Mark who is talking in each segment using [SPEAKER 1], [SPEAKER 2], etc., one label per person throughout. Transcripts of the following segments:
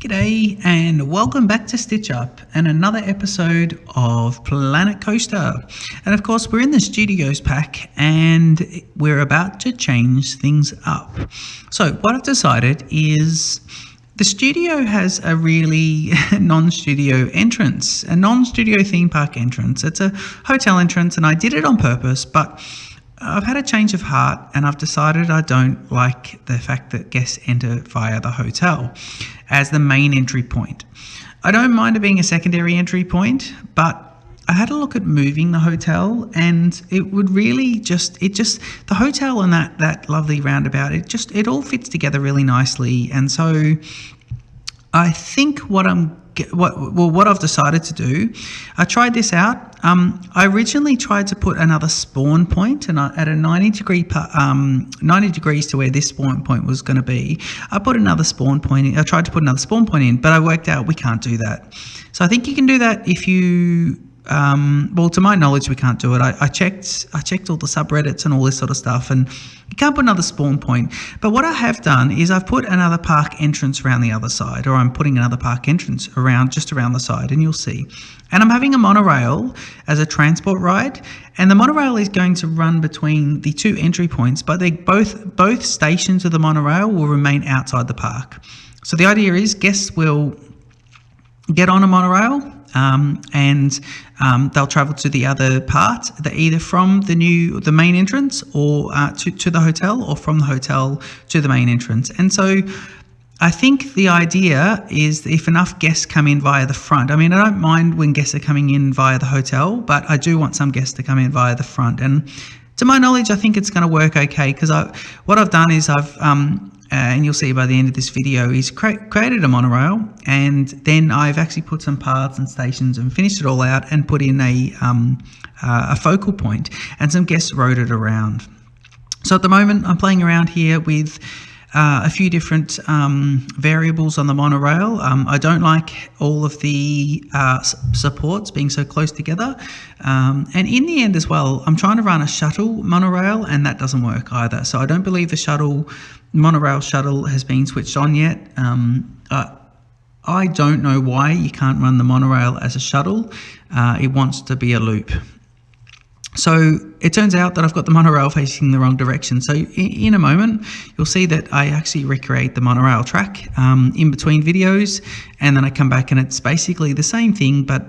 [SPEAKER 1] G'day and welcome back to Stitch Up and another episode of Planet Coaster. And of course we're in the Studios pack and we're about to change things up. So what I've decided is the studio has a really non-studio entrance, a non-studio theme park entrance. It's a hotel entrance and I did it on purpose, but I've had a change of heart and I've decided I don't like the fact that guests enter via the hotel as the main entry point. I don't mind it being a secondary entry point, but I had a look at moving the hotel and it would really the hotel and that lovely roundabout, it all fits together really nicely. And so I think what I've decided to do, I tried this out. I originally tried to put another spawn point, and at a 90 degrees to where this spawn point was going to be, I put another spawn point in. I tried to put another spawn point in, but I worked out we can't do that. So I think you can do that if you. Well, to my knowledge, we can't do it. I checked all the subreddits and all this sort of stuff, and you can't put another spawn point. But what I have done is I've put another park entrance around the other side, or I'm putting another park entrance just around the side, and you'll see. And I'm having a monorail as a transport ride, and the monorail is going to run between the two entry points, but both stations of the monorail will remain outside the park. So the idea is guests will get on a monorail. And they'll travel to the other part, either from the main entrance or to the hotel, or from the hotel to the main entrance. And so I think the idea is if enough guests come in via the front, I mean, I don't mind when guests are coming in via the hotel, but I do want some guests to come in via the front. And to my knowledge, I think it's going to work okay, because what I've done is and you'll see by the end of this video, is created a monorail, and then I've actually put some paths and stations and finished it all out and put in a focal point, and some guests rode it around. So at the moment I'm playing around here with a few different variables on the monorail. I don't like all of the supports being so close together. And in the end as well, I'm trying to run a shuttle monorail, and that doesn't work either. So I don't believe the monorail shuttle has been switched on yet. I don't know why you can't run the monorail as a shuttle. It wants to be a loop. So it turns out that I've got the monorail facing the wrong direction. So in a moment, you'll see that I actually recreate the monorail track in between videos, and then I come back and it's basically the same thing, but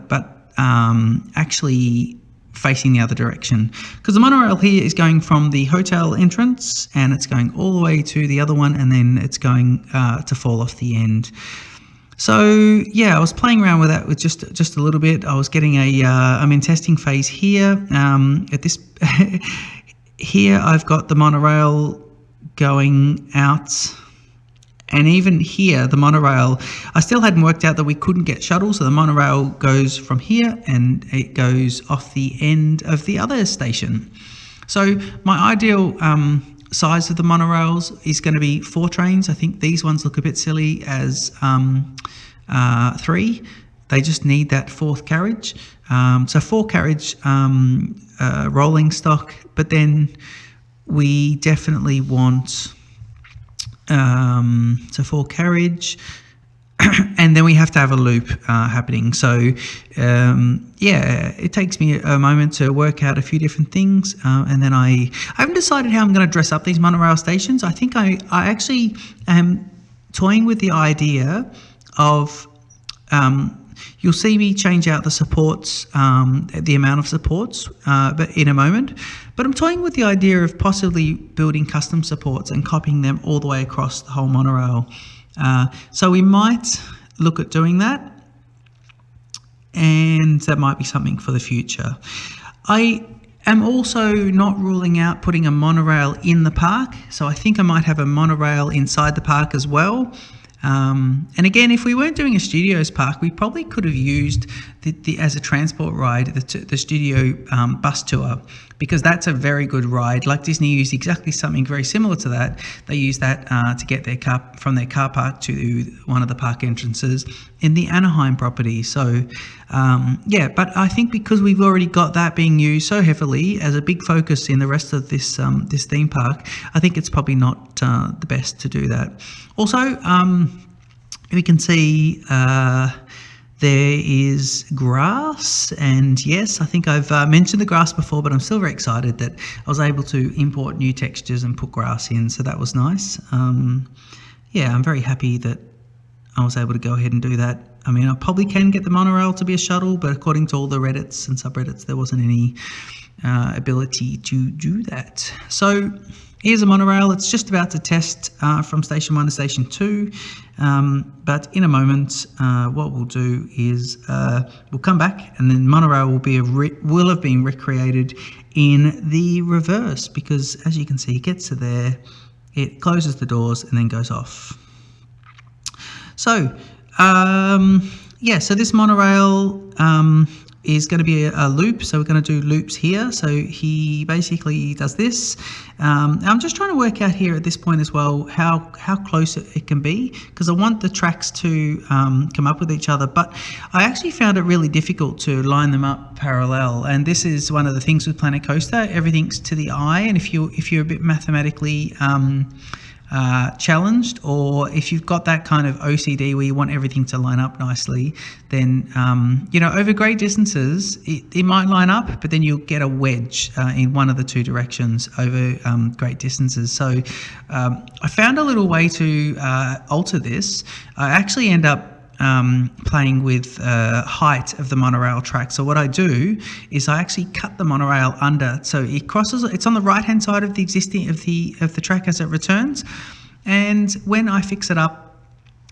[SPEAKER 1] actually facing the other direction. Because the monorail here is going from the hotel entrance and it's going all the way to the other one, and then it's going to fall off the end. So yeah, I was playing around with that with just a little bit. I was getting I'm in testing phase here. At this here, I've got the monorail going out, and even here, the monorail, I still hadn't worked out that we couldn't get shuttles. So the monorail goes from here and it goes off the end of the other station. So my ideal size of the monorails is going to be 4 trains. I think these ones look a bit silly as 3. They just need that 4th carriage. So 4 carriage rolling stock, but then we definitely want 4 carriage. And then we have to have a loop happening. So yeah, it takes me a moment to work out a few different things, and then I haven't decided how I'm going to dress up these monorail stations. I think I actually am toying with the idea of you'll see me change out the supports, the amount of supports, but in a moment. But I'm toying with the idea of possibly building custom supports and copying them all the way across the whole monorail. So we might look at doing that, and that might be something for the future. I am also not ruling out putting a monorail in the park, so I think I might have a monorail inside the park as well. And again, if we weren't doing a studios park, we probably could have used as a transport ride the studio bus tour, because that's a very good ride. Like Disney used exactly something very similar to that. They used that to get their car from their car park to one of the park entrances in the Anaheim property. So yeah, but I think because we've already got that being used so heavily as a big focus in the rest of this this theme park, I think it's probably not the best to do that. Also, we can see there is grass, and yes, I think I've mentioned the grass before, but I'm still very excited that I was able to import new textures and put grass in, so that was nice. Yeah, I'm very happy that I was able to go ahead and do that. I mean, I probably can get the monorail to be a shuttle, but according to all the Reddits and subreddits, there wasn't any ability to do that. So here's a monorail. It's just about to test from station 1 to station 2, but in a moment what we'll do is we'll come back, and then monorail will have been recreated in the reverse, because as you can see, it gets to there, it closes the doors and then goes off. So yeah, so this monorail is going to be a loop, so we're going to do loops here. So he basically does this. I'm just trying to work out here at this point as well how close it can be, because I want the tracks to come up with each other, but I actually found it really difficult to line them up parallel, and this is one of the things with Planet Coaster. Everything's to the eye, and if you're a bit mathematically challenged, or if you've got that kind of OCD where you want everything to line up nicely, then you know, over great distances it might line up, but then you'll get a wedge in one of the two directions over great distances. So I found a little way to alter this. I actually end up playing with height of the monorail track. So what I do is I actually cut the monorail under, so it crosses. It's on the right hand side of the existing of the track as it returns, and when I fix it up,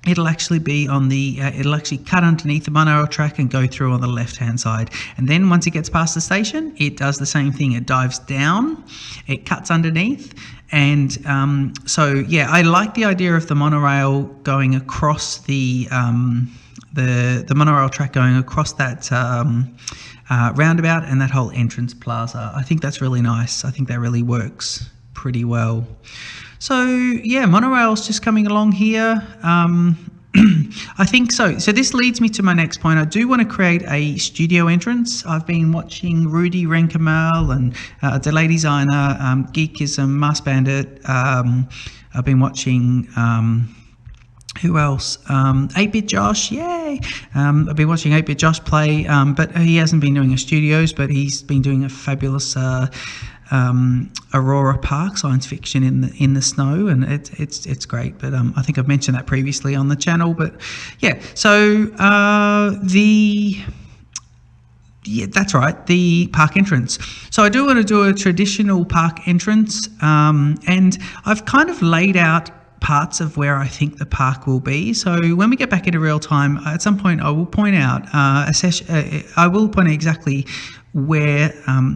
[SPEAKER 1] it'll actually be on the it'll actually cut underneath the monorail track and go through on the left hand side. And then once it gets past the station, it does the same thing. It dives down, it cuts underneath. And so yeah, I like the idea of the monorail going across the monorail track going across that roundabout and that whole entrance plaza. I think that's really nice. I think that really works pretty well. So yeah, monorail's just coming along here. I think so. So this leads me to my next point. I do want to create a studio entrance. I've been watching Rudy Renkamal and Delay Designer, Geekism, Mass Bandit. I've been watching who else? 8-Bit Josh, yay! I've been watching 8-Bit Josh play, but he hasn't been doing a studios, but he's been doing a fabulous Aurora Park science fiction in the snow, and it's great. But I think I've mentioned that previously on the channel. But yeah, so yeah, that's right, the park entrance. So I do want to do a traditional park entrance, and I've kind of laid out parts of where I think the park will be. So when we get back into real time, at some point I will point out I will point out exactly where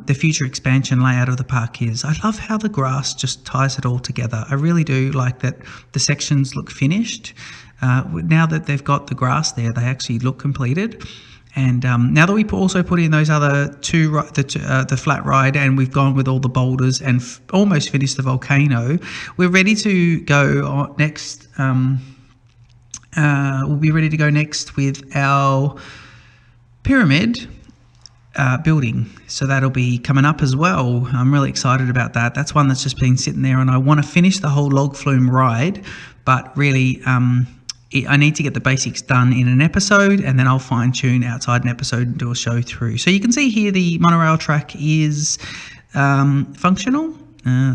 [SPEAKER 1] the future expansion layout of the park is. I love how the grass just ties it all together. I really do like that the sections look finished. Now that they've got the grass there, they actually look completed. And now that we also put in those other two, the flat ride, and we've gone with all the boulders and almost finished the volcano, we're ready to go next. We'll be ready to go next with our pyramid building. So that'll be coming up as well. I'm really excited about that. That's one that's just been sitting there, and I want to finish the whole log flume ride, but really I need to get the basics done in an episode, and then I'll fine tune outside an episode and do a show through. So you can see here the monorail track is functional.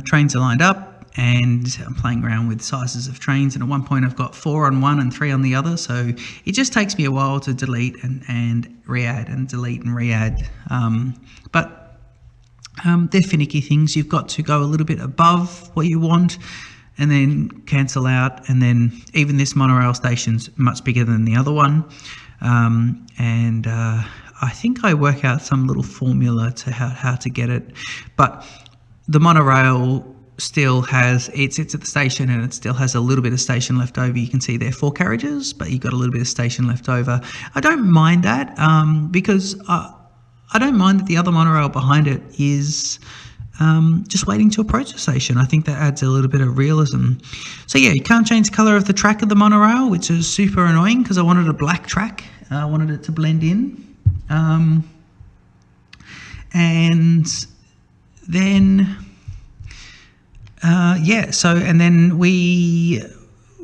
[SPEAKER 1] Trains are lined up, and I'm playing around with sizes of trains, and at one point I've got 4 on one and 3 on the other, so it just takes me a while to delete and re-add and delete and re-add. But they're finicky things. You've got to go a little bit above what you want and then cancel out, and then even this monorail station's much bigger than the other one, and I think I work out some little formula to how to get it. But the monorail still has, it sits at the station and it still has a little bit of station left over. You can see there are 4 carriages, but you've got a little bit of station left over. I don't mind that because I don't mind that the other monorail behind it is just waiting to approach the station. I think that adds a little bit of realism. So yeah, you can't change the colour of the track of the monorail, which is super annoying because I wanted a black track. I wanted it to blend in. And then yeah, so and then we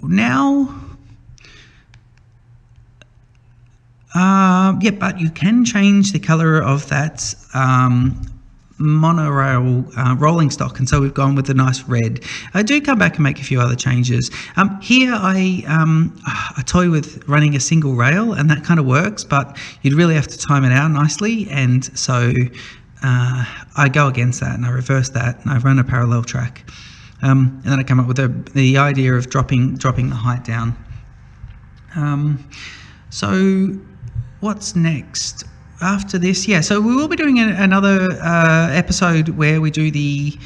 [SPEAKER 1] now Yeah, but you can change the color of that monorail rolling stock, and so we've gone with a nice red. I do come back and make a few other changes. Here I toy with running a single rail, and that kind of works, but you'd really have to time it out nicely, and so I go against that and I reverse that and I run a parallel track, and then I come up with the idea of dropping the height down. So what's next? After this, yeah, so we will be doing another episode where we do the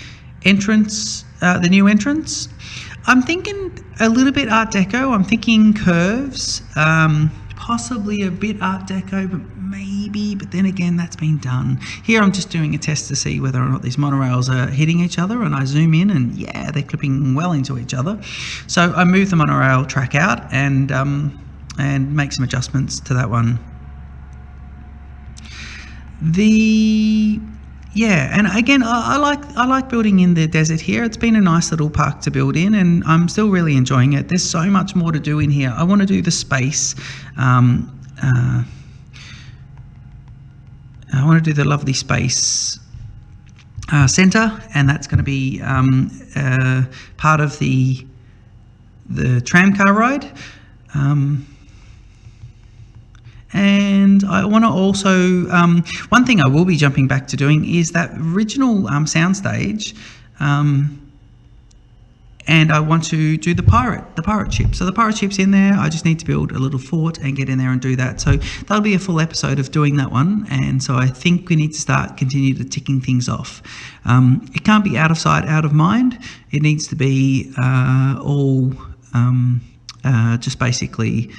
[SPEAKER 1] entrance, the new entrance. I'm thinking a little bit Art Deco. I'm thinking curves, possibly a bit Art Deco, but maybe, but then again, that's been done. Here I'm just doing a test to see whether or not these monorails are hitting each other, and I zoom in and yeah, they're clipping well into each other. So I move the monorail track out and make some adjustments to that one. And again, I like building in the desert here. It's been a nice little park to build in, and I'm still really enjoying it. There's so much more to do in here. I want to do the space. I want to do the lovely space center, and that's going to be part of the tram car ride. And I want to also, one thing I will be jumping back to doing is that original soundstage, and I want to do the pirate ship. So the pirate ship's in there. I just need to build a little fort and get in there and do that. So that'll be a full episode of doing that one. And so I think we need to continue to ticking things off. It can't be out of sight, out of mind. It needs to be all just basically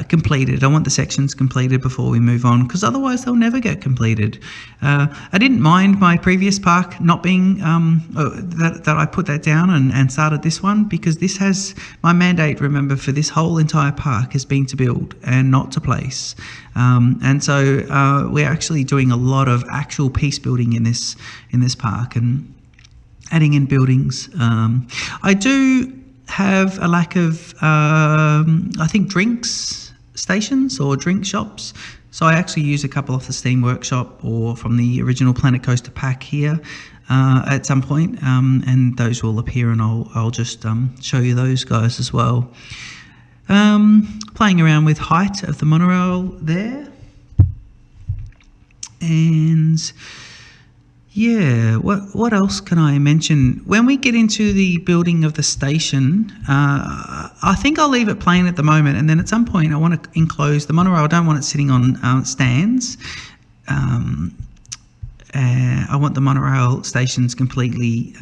[SPEAKER 1] completed. I want the sections completed before we move on, because otherwise they'll never get completed. I didn't mind my previous park not being that I put that down and started this one, because this has my mandate, remember, for this whole entire park has been to build and not to place, and so we're actually doing a lot of actual piece building in this park and adding in buildings. I do have a lack of I think drinks stations or drink shops, so I actually use a couple off the Steam Workshop or from the original Planet Coaster pack here at some point, and those will appear, and I'll just show you those guys as well. Playing around with height of the monorail there, and yeah, what else can I mention? When we get into the building of the station, I think I'll leave it plain at the moment, and then at some point I want to enclose the monorail. I don't want it sitting on stands. I want the monorail stations completely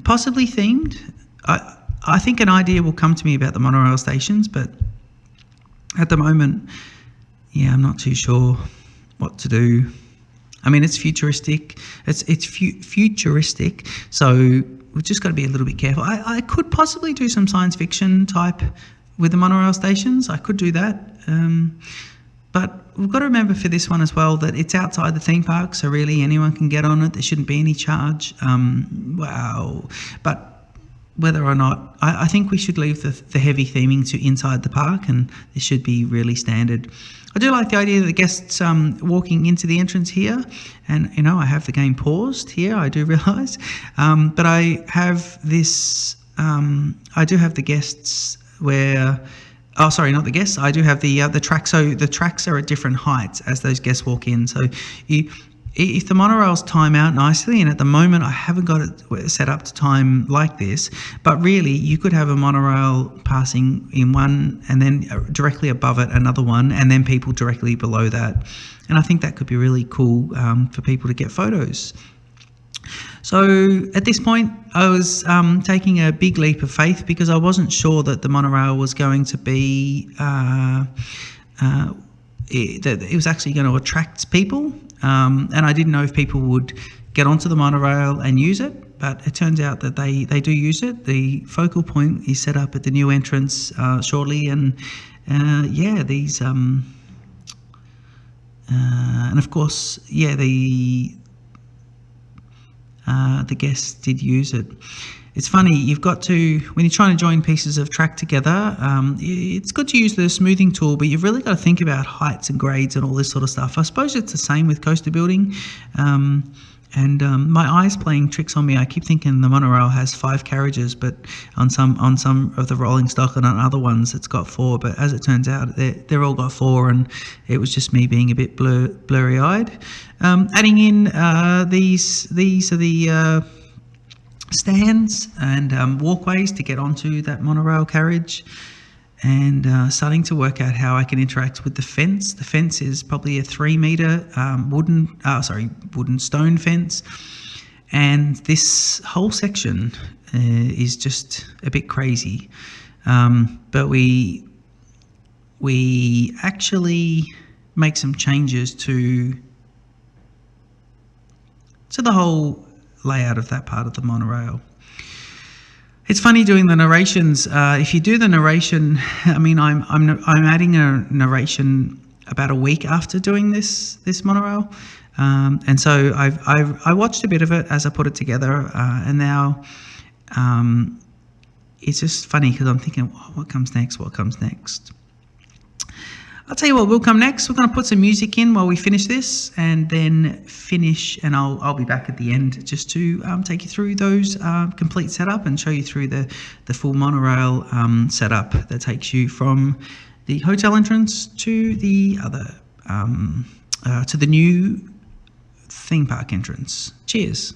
[SPEAKER 1] possibly themed. I think an idea will come to me about the monorail stations, but at the moment, yeah, I'm not too sure what to do. I mean, it's futuristic. It's futuristic, so we've just got to be a little bit careful. I could possibly do some science fiction type with the monorail stations. I could do that, but we've got to remember for this one as well that it's outside the theme park, so really anyone can get on it. There shouldn't be any charge. Wow, but whether or not, I think we should leave the heavy theming to inside the park, and this should be really standard. I do like the idea that the guests walking into the entrance here, and you know, I have the game paused here, I do realise, but I have this, I do have the guests where, oh sorry, not the guests, I do have the track, so the tracks are at different heights as those guests walk in, so if the monorails time out nicely, and at the moment I haven't got it set up to time like this, but really you could have a monorail passing in one and then directly above it another one, and then people directly below that, and I think that could be really cool for people to get photos. So at this point I was taking a big leap of faith, because I wasn't sure that the monorail was going to be that it was actually going to attract people, and I didn't know if people would get onto the monorail and use it, but it turns out that they do use it. The focal point is set up at the new entrance shortly, and yeah, these and of course, yeah, the guests did use it. it's funny, you've got to, when you're trying to join pieces of track together, it's good to use the smoothing tool, but you've really got to think about heights and grades and all this sort of stuff. I suppose it's the same with coaster building. My eye's playing tricks on me. I keep thinking the Monorail has 5 carriages, but on some of the rolling stock and on other ones it's got 4. But as it turns out, they're all got 4, and it was just me being a bit blurry-eyed. Adding in these are the stands and walkways to get onto that monorail carriage, and starting to work out how I can interact with the fence. The fence is probably a 3-meter wooden stone fence, and this whole section is just a bit crazy. But we actually make some changes to the whole layout of that part of the monorail. It's funny doing the narrations. If you do the narration, I mean, I'm adding a narration about a week after doing this monorail, and so I watched a bit of it as I put it together, and now it's just funny because I'm thinking, what comes next? What comes next? I'll tell you what will come next. We're going to put some music in while we finish this, and then finish, and I'll be back at the end just to take you through those complete setup and show you through the full monorail setup that takes you from the hotel entrance to the other to the new theme park entrance. Cheers.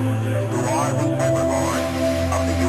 [SPEAKER 2] who are the overlords of the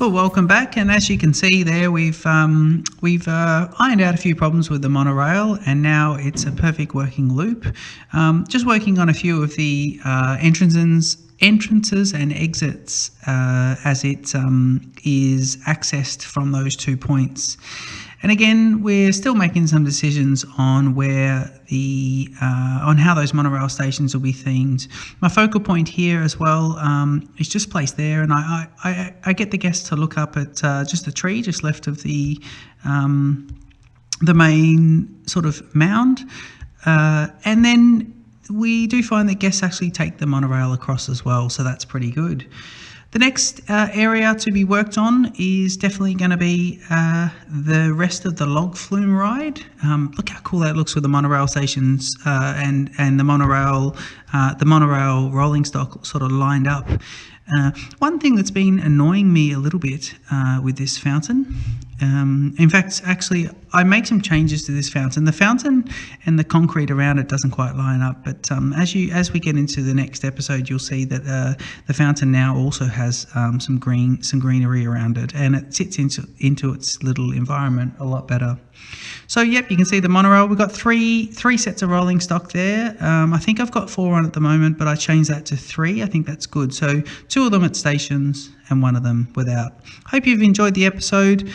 [SPEAKER 1] Well, welcome back, and as you can see there, we've ironed out a few problems with the monorail, and now it's a perfect working loop. Just working on a few of the entrances and exits as it is accessed from those 2 points. And again, we're still making some decisions on where on how those monorail stations will be themed. My focal point here as well is just placed there, and I get the guests to look up at just a tree just left of the main sort of mound, and then we do find that guests actually take the monorail across as well, so that's pretty good. The next area to be worked on is definitely going to be the rest of the log flume ride. Look how cool that looks with the monorail stations and the monorail rolling stock sort of lined up. One thing that's been annoying me a little bit with this fountain, in fact, actually, I make some changes to this fountain. The fountain and the concrete around it doesn't quite line up, but as we get into the next episode, you'll see that the fountain now also has some greenery around it, and it sits into its little environment a lot better. So yep, you can see the monorail. We've got three sets of rolling stock there. I think I've got 4 on at the moment, but I changed that to 3. I think that's good. So 2 of them at stations and 1 of them without. Hope you've enjoyed the episode.